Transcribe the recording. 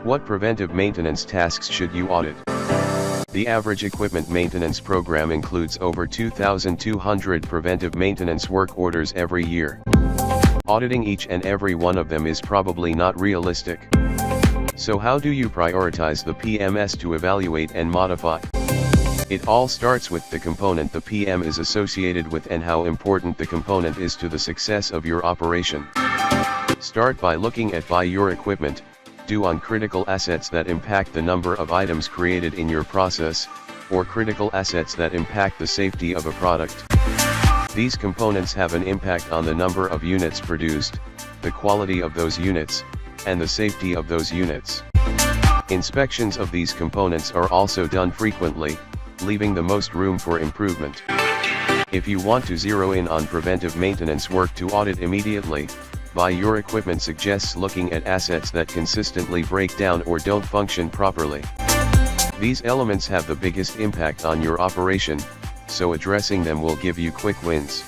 What preventive maintenance tasks should you audit? The average equipment maintenance program includes over 2,200 preventive maintenance work orders every year. Auditing each and every one of them is probably not realistic. So how do you prioritize the PMS to evaluate and modify? It all starts with the component the PM is associated with and how important the component is to the success of your operation. Start by looking at by your equipment, do on critical assets that impact the number of items created in your process, or critical assets that impact the safety of a product. These components have an impact on the number of units produced, the quality of those units, and the safety of those units. Inspections of these components are also done frequently, leaving the most room for improvement. If you want to zero in on preventive maintenance work to audit immediately, Buy Your Equipment suggests looking at assets that consistently break down or don't function properly. These elements have the biggest impact on your operation, so addressing them will give you quick wins.